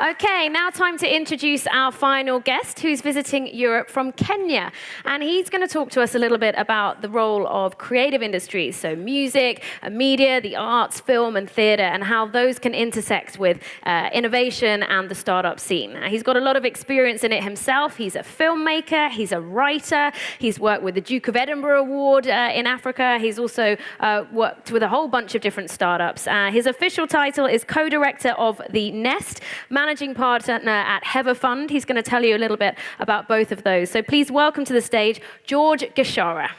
Okay, now time to introduce our final guest who's visiting Europe from Kenya. And he's going to talk to us a little bit about the role of creative industries, so music, media, the arts, film and theatre, and how those can intersect with innovation and the startup scene. He's got a lot of experience in it himself. He's a filmmaker, he's a writer, he's worked with the Duke of Edinburgh Award in Africa. He's also worked with a whole bunch of different startups. His official title is co-director of The Nest, managing partner at Hever Fund. He's going to tell you a little bit about both of those. So please welcome to the stage, George Gachara.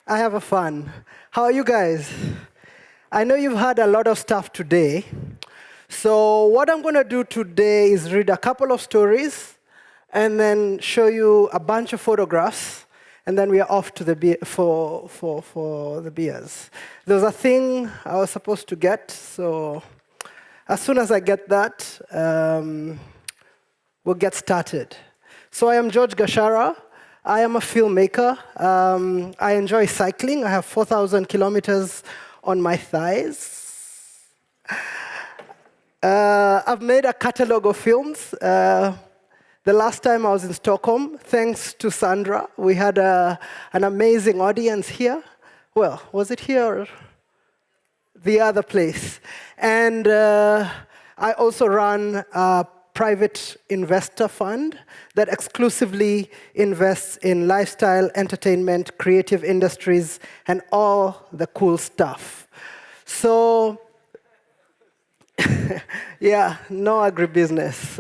I have a fun. How are you guys? I know you've had a lot of stuff today. So what I'm going to do today is read a couple of stories and then show you a bunch of photographs. And then we are off to the for the beers. There was a thing I was supposed to get, so as soon as I get that, we'll get started. So I am George Gachara. I am a filmmaker. I enjoy cycling. I have 4,000 kilometers on my thighs. I've made a catalog of films. The last time I was in Stockholm, thanks to Sandra, we had an amazing audience here. Well, was it here or the other place? And I also run a private investor fund that exclusively invests in lifestyle, entertainment, creative industries, and all the cool stuff. So, yeah, no agribusiness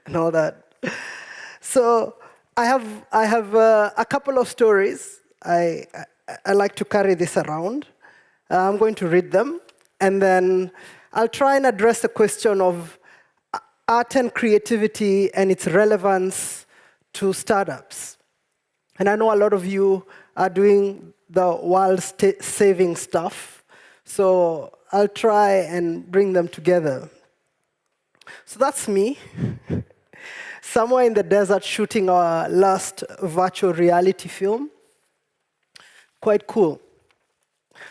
and all that. So I have a couple of stories. I like to carry this around. I'm going to read them, and then I'll try and address the question of art and creativity and its relevance to startups. And I know a lot of you are doing the world-saving stuff, so I'll try and bring them together. So that's me. Somewhere in the desert shooting our last virtual reality film. Quite cool.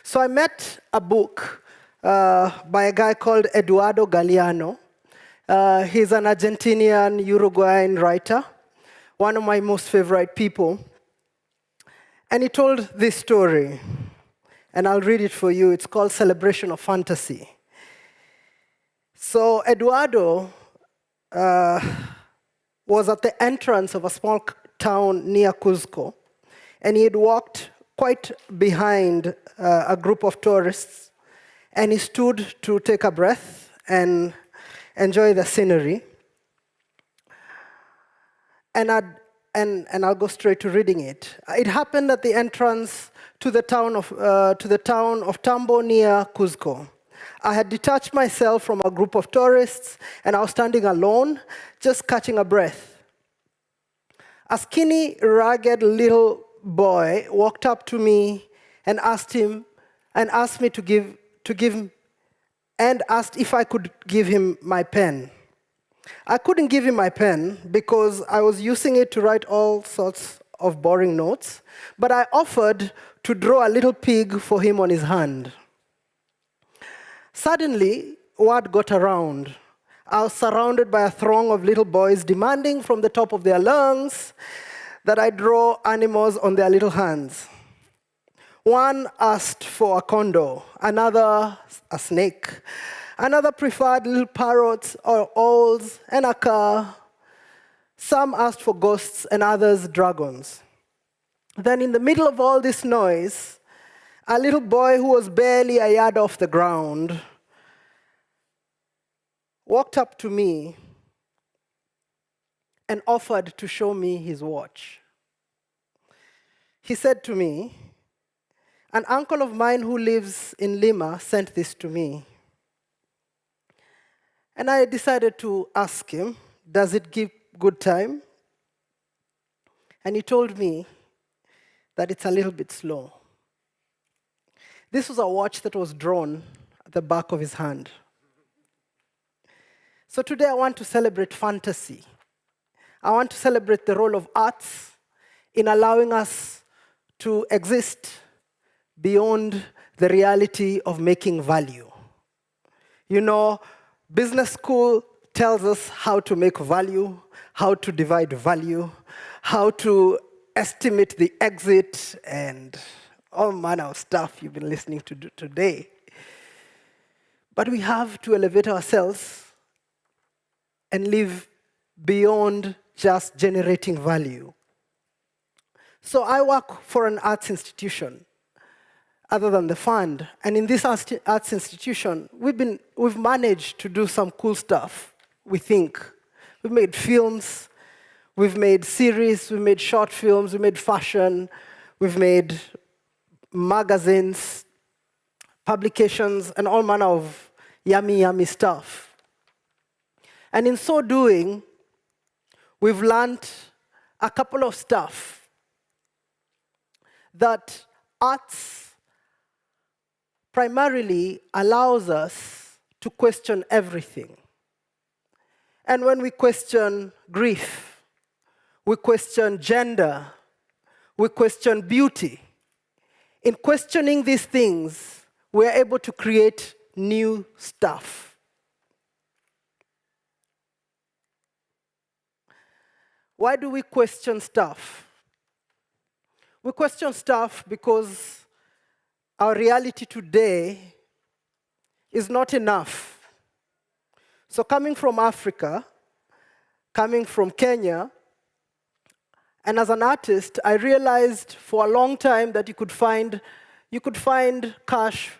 So I met a book by a guy called Eduardo Galeano. He's an Argentinian, Uruguayan writer, one of my most favorite people. And he told this story, and I'll read it for you. It's called Celebration of Fantasy. So Eduardo was at the entrance of a small town near Cuzco, and he had walked quite behind a group of tourists, and he stood to take a breath and enjoy the scenery. And I'll go straight to reading it. It happened at the entrance to the town of Tambo near Cuzco. I had detached myself from a group of tourists, and I was standing alone, just catching a breath. A skinny, ragged little boy walked up to me and asked if I could give him my pen. I couldn't give him my pen because I was using it to write all sorts of boring notes, but I offered to draw a little pig for him on his hand. Suddenly, word got around. I was surrounded by a throng of little boys demanding from the top of their lungs that I draw animals on their little hands. One asked for a condor, another a snake, another preferred little parrots or owls and a car. Some asked for ghosts and others dragons. Then in the middle of all this noise, a little boy who was barely a yard off the ground walked up to me and offered to show me his watch. He said to me, "An uncle of mine who lives in Lima sent this to me." And I decided to ask him, does it give good time? And he told me that it's a little bit slow. This was a watch that was drawn at the back of his hand. So today I want to celebrate fantasy. I want to celebrate the role of arts in allowing us to exist beyond the reality of making value. You know, business school tells us how to make value, how to divide value, how to estimate the exit, and all manner of stuff you've been listening to today. But we have to elevate ourselves and live beyond just generating value. So I work for an arts institution other than the fund. And in this arts institution, we've managed to do some cool stuff, we think. We've made films, we've made series, we've made short films, we made fashion, we've made magazines, publications, and all manner of yummy, yummy stuff. And in so doing, we've learned a couple of stuff that arts primarily allows us to question everything. And when we question grief, we question gender, we question beauty. In questioning these things, we're able to create new stuff. Why do we question stuff? We question stuff because our reality today is not enough. So coming from Africa, coming from Kenya, and as an artist, I realized for a long time that you could find cash,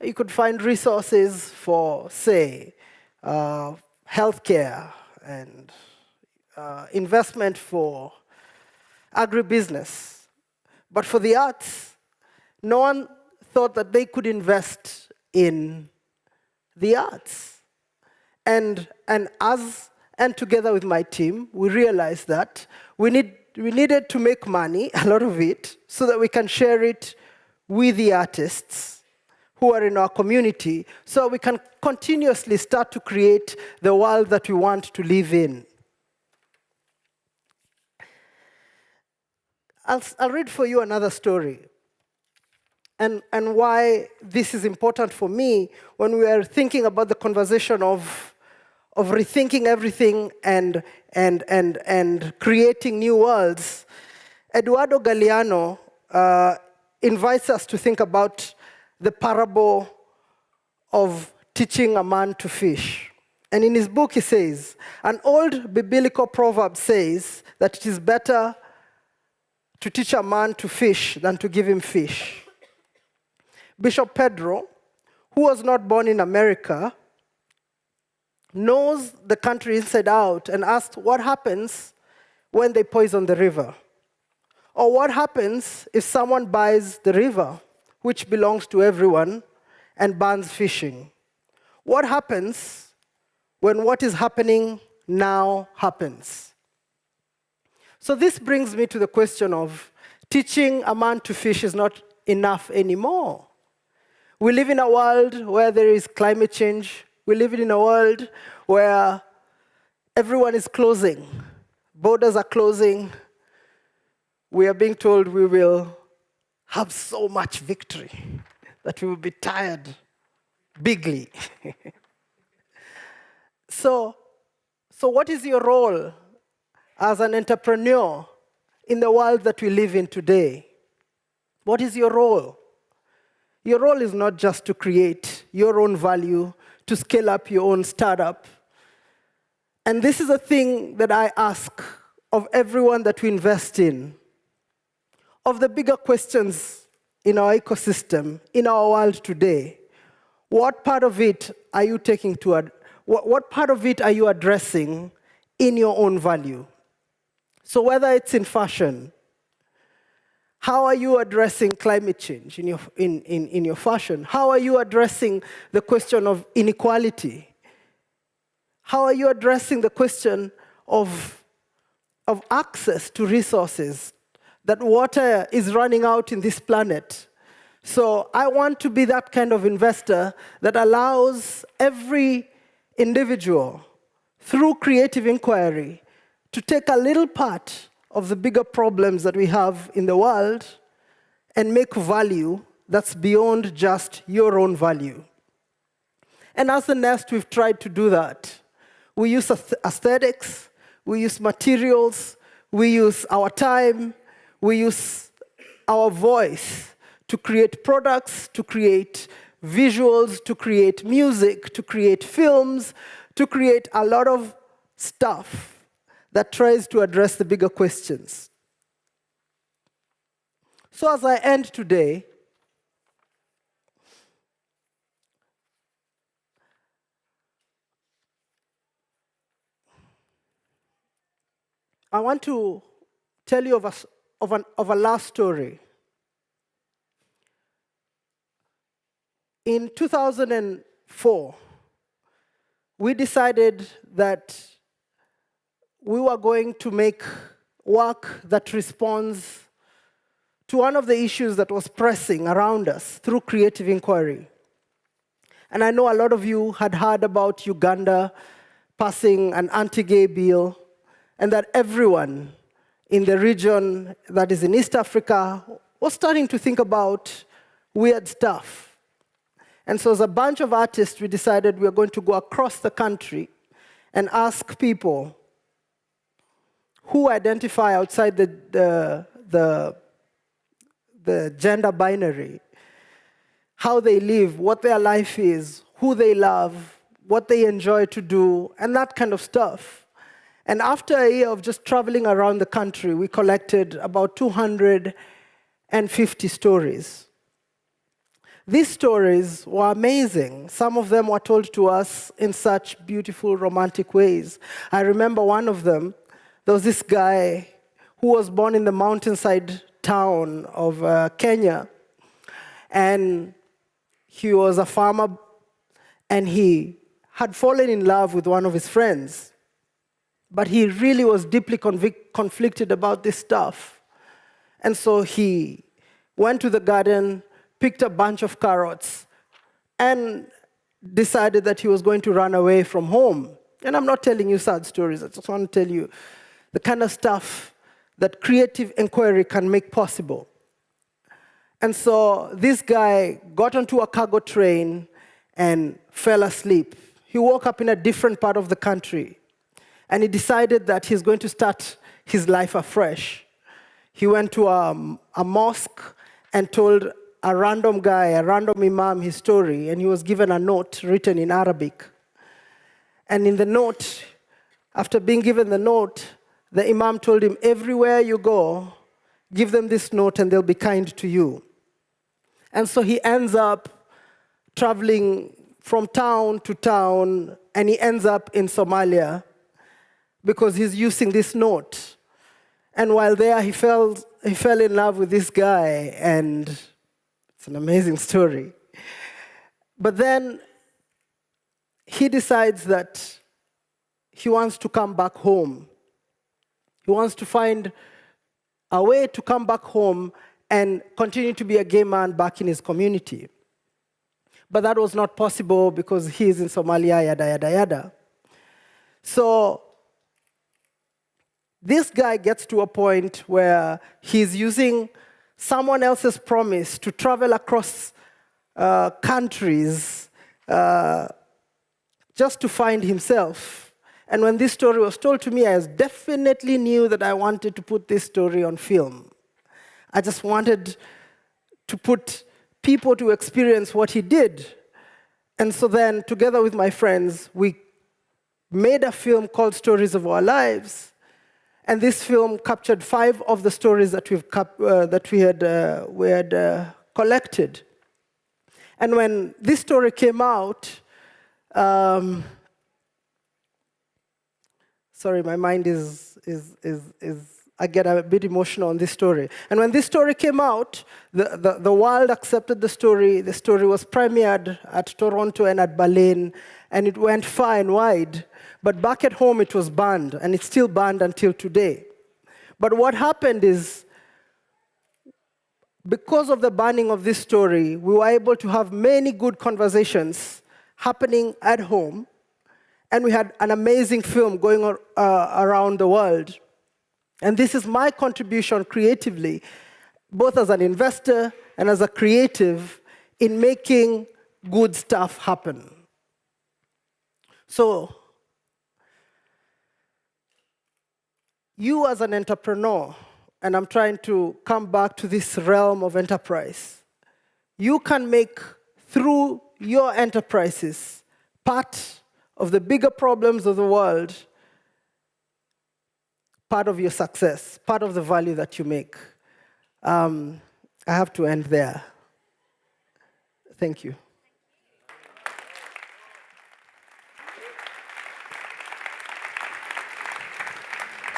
you could find resources for, say, healthcare and investment for agribusiness. But for the arts, no one thought that they could invest in the arts. And together with my team, we realized that we needed to make money, a lot of it, so that we can share it with the artists who are in our community, so we can continuously start to create the world that we want to live in. I'll read for you another story. And why this is important for me when we are thinking about the conversation of rethinking everything and creating new worlds. Eduardo Galeano invites us to think about the parable of teaching a man to fish. And in his book he says, an old biblical proverb says that it is better to teach a man to fish than to give him fish. Bishop Pedro, who was not born in America, knows the country inside out and asked what happens when they poison the river. Or what happens if someone buys the river, which belongs to everyone, and bans fishing? What happens when what is happening now happens? So this brings me to the question of teaching a man to fish is not enough anymore. We live in a world where there is climate change. We live in a world where everyone is closing. Borders are closing. We are being told we will have so much victory that we will be tired bigly. So what is your role as an entrepreneur in the world that we live in today? What is your role? Your role is not just to create your own value, to scale up your own startup. And this is a thing that I ask of everyone that we invest in. Of the bigger questions in our ecosystem, in our world today, what part of it are you taking to, what part of it are you addressing in your own value? So whether it's in fashion, how are you addressing climate change in your fashion? How are you addressing the question of inequality? How are you addressing the question of access to resources, that water is running out in this planet? So I want to be that kind of investor that allows every individual, through creative inquiry, to take a little part of the bigger problems that we have in the world and make value that's beyond just your own value. And as the Nest, we've tried to do that. We use aesthetics, we use materials, we use our time, we use our voice to create products, to create visuals, to create music, to create films, to create a lot of stuff that tries to address the bigger questions. So as I end today, I want to tell you of a last story. In 2004, we decided that we were going to make work that responds to one of the issues that was pressing around us through creative inquiry. And I know a lot of you had heard about Uganda passing an anti-gay bill, and that everyone in the region that is in East Africa was starting to think about weird stuff. And so as a bunch of artists, we decided we were going to go across the country and ask people who identify outside the gender binary, how they live, what their life is, who they love, what they enjoy to do, and that kind of stuff. And after a year of just traveling around the country, we collected about 250 stories. These stories were amazing. Some of them were told to us in such beautiful, romantic ways. I remember one of them. There was this guy who was born in the mountainside town of Kenya. And he was a farmer, and he had fallen in love with one of his friends. But he really was deeply conflicted about this stuff. And so he went to the garden, picked a bunch of carrots, and decided that he was going to run away from home. And I'm not telling you sad stories. I just want to tell you the kind of stuff that creative inquiry can make possible. And so this guy got onto a cargo train and fell asleep. He woke up in a different part of the country. And he decided that he's going to start his life afresh. He went to a mosque and told a random guy, a random imam, his story, and he was given a note written in Arabic. And in the note, after being given the note, the imam told him, everywhere you go, give them this note and they'll be kind to you. And so he ends up traveling from town to town, and he ends up in Somalia because he's using this note. And while there, he fell in love with this guy, and it's an amazing story. But then he decides that he wants to come back home. He wants to find a way to come back home and continue to be a gay man back in his community. But that was not possible because he's in Somalia, yada, yada, yada. So this guy gets to a point where he's using someone else's promise to travel across countries just to find himself. And when this story was told to me, I definitely knew that I wanted to put this story on film. I just wanted to put people to experience what he did. And so then, together with my friends, we made a film called Stories of Our Lives. And this film captured 5 of the stories that we had collected. And when this story came out, sorry, my mind I get a bit emotional on this story. And when this story came out, the world accepted the story. The story was premiered at Toronto and at Berlin, and it went far and wide. But back at home, it was banned, and it's still banned until today. But what happened is, because of the banning of this story, we were able to have many good conversations happening at home, and we had an amazing film going around the world. And this is my contribution creatively both as an investor and as a creative, in making good stuff happen. So, you as an entrepreneur, and I'm trying to come back to this realm of enterprise, you can make, through your enterprises, part of the bigger problems of the world, part of your success, part of the value that you make. I have to end there. Thank you.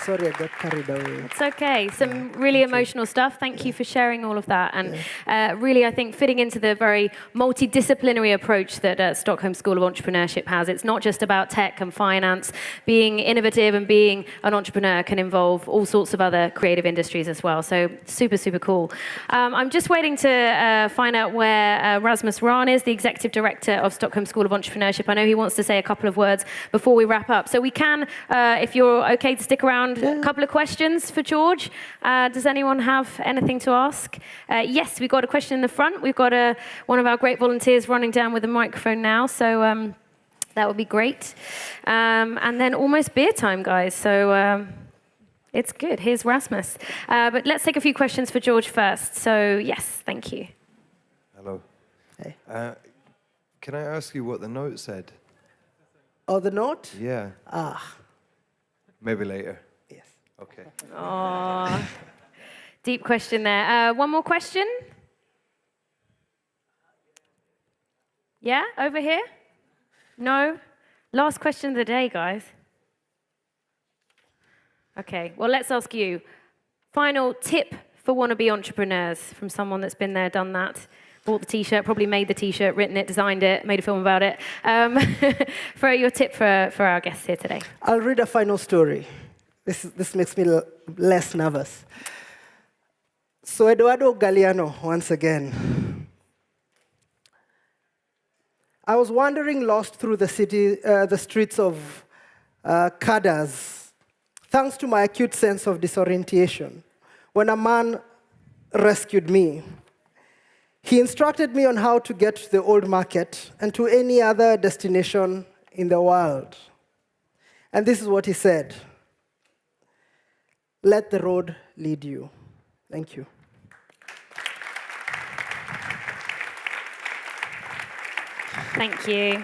Sorry, I got carried away. It's okay. Some really emotional stuff. Thank you for sharing all of that. And really, I think, fitting into the very multidisciplinary approach that Stockholm School of Entrepreneurship has. It's not just about tech and finance. Being innovative and being an entrepreneur can involve all sorts of other creative industries as well. So super, super cool. I'm just waiting to find out where Rasmus Rahn is, the Executive Director of Stockholm School of Entrepreneurship. I know he wants to say a couple of words before we wrap up. So we can, if you're okay to stick around, a couple of questions for George. Does anyone have anything to ask? Yes, we've got a question in the front. We've got one of our great volunteers running down with a microphone now, so that would be great. And then almost beer time, guys, so it's good. Here's Rasmus. But let's take a few questions for George first. So yes, thank you. Hello. Hey. Can I ask you what the note said? Oh, the note? Yeah. Maybe later. Yes. Okay. Oh, deep question there. One more question? Yeah, over here? No? Last question of the day, guys. Okay, well, let's ask you. Final tip for wannabe entrepreneurs from someone that's been there, done that, bought the T-shirt, probably made the T-shirt, written it, designed it, made a film about it. For your tip for our guests here today. I'll read a final story. This makes me less nervous. So Eduardo Galeano, once again. I was wandering lost through the city, the streets of Cadaz, thanks to my acute sense of disorientation, when a man rescued me. He instructed me on how to get to the old market and to any other destination in the world. And this is what he said: let the road lead you. Thank you. Thank you.